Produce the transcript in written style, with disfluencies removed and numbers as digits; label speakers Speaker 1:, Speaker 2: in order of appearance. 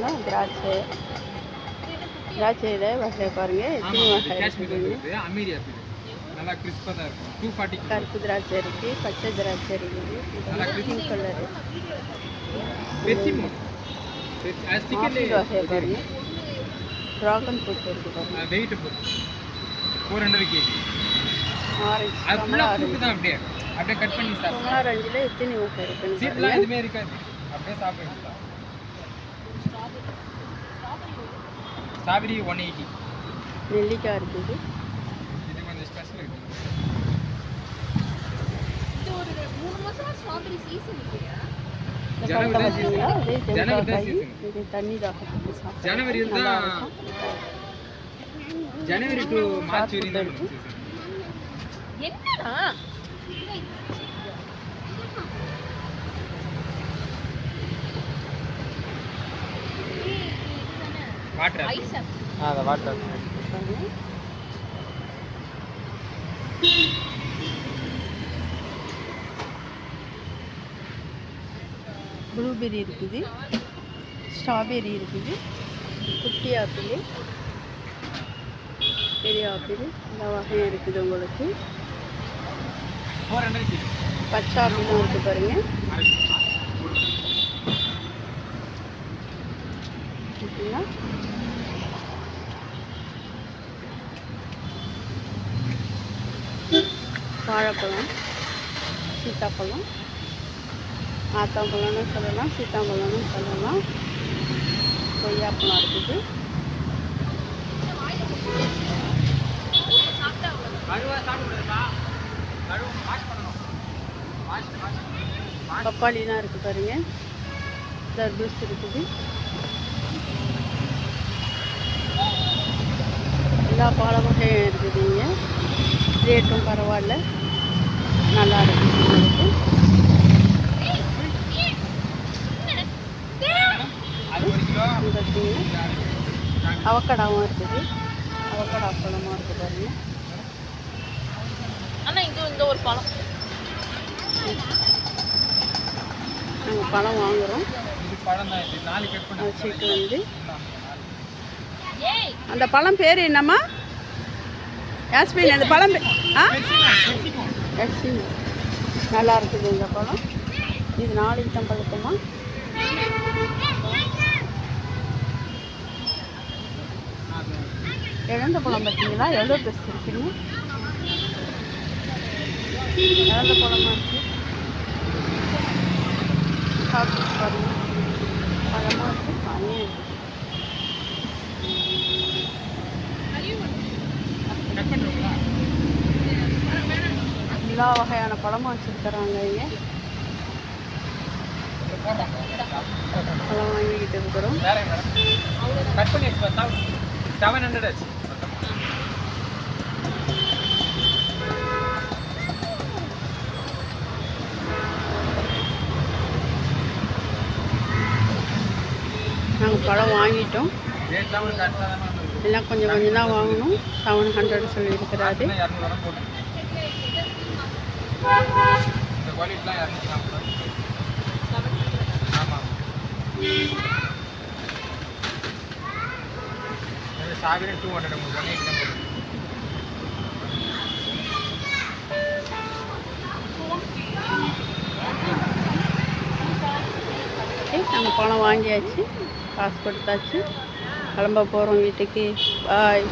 Speaker 1: பாருங்கள். திராட்சையில் வகை பாருங்கள், எத்தனை வகை இருக்குது. கருப்பு திராட்சை இருக்குது, பச்சை திராட்சை இருக்குது, பிங்க் கலரு ஆப்பிள் வகை பாருங்கள். ட்ராகன் ஃப்ரூட் இருக்குது பாருங்கள்.
Speaker 2: 400 kg.
Speaker 1: ஆரஞ்சு
Speaker 2: அப்படியே கட் பண்ணி சாப்பிடலாம்.
Speaker 1: ஆரஞ்சில் எத்தனை வகை இருக்குன்னு
Speaker 2: சீட்லாம் எதுவுமே இருக்காது, அப்படியே சாப்பிடலாம். ஸ்ட்ராபெரி 180.
Speaker 1: நெல்லிக்காய் இருக்குது.
Speaker 2: இது கொஞ்சம் ஸ்பெஷல் இருக்குது.
Speaker 3: இது ஒரு 3 மாசமா ஸ்ட்ராபெரி சீசன் இல்லையா?
Speaker 2: ஜனவரி டு மார்ச் வரைக்கும்
Speaker 3: என்னடா
Speaker 2: வாட்டர்
Speaker 3: ஐஸ்
Speaker 2: அத வாட்டர்
Speaker 1: ப்ளூபெர்ரி இருக்குது, ஸ்ட்ராபெர்ரி இருக்குது, குட்டி ஆப்பிள், பெரிய ஆப்பிள் இந்த வகையும் இருக்குது உங்களுக்கு. பச்சை ஆப்பிளும் இருக்குது பாருங்கள். ஓகேங்களா? வாழைப்பழம், சீத்தாப்பழம், ஆத்தாம்பழம்னு சொல்லலாம், சீத்தாம்பழம்னு சொல்லலாம், கொய்யாப்பழம் இருக்குது. பப்பாளிலாம் இருக்குது பாருங்க. தர்பூஸ் இருக்குது. எல்லா பழ வகையும் இருக்குது. இங்கே ரேட்டும் பரவாயில்ல, நல்லா இருக்குது உங்களுக்கு. அவக்கடாவும் இருக்குது, அவக்கடா பழமாக இருக்குது பாருங்க.
Speaker 3: ஆனால் இங்கே இந்த ஒரு பழம்
Speaker 1: நாங்கள் பழம் வாங்குகிறோம். சீட்டு வந்து அந்த பழம் பேர் என்னம்மா? யாஸ்மின், அந்த பழம் நல்லா இருக்குது இந்த பழம். இது 4 இட்டம் பழத்தமா? இழந்த பழம் பார்த்தீங்களா எவ்வளோ பெருசு இருக்குங்க. இழந்த பழமாக இருக்குது. சாப்பிட்டு பாருங்க, பழமாக இருக்குது, பனியாக இருக்குது. எல்லா வகையான பழமும் வச்சுருக்கிறாங்க. இங்கே பழம் வாங்கிக்கிட்டு இருக்கிறோம்.
Speaker 2: 700
Speaker 1: நாங்கள் பழம் வாங்கிட்டோம். எல்லாம் கொஞ்சம் கொஞ்சம் தான் வாங்கணும். 700 சொல்லியிருக்கிறாரு.
Speaker 2: சாவிலே 200
Speaker 1: நாங்கள் பழம் வாங்கியாச்சு, காசு கொடுத்தாச்சு, கிளம்ப போகிறோம் வீட்டுக்கு. பாய்.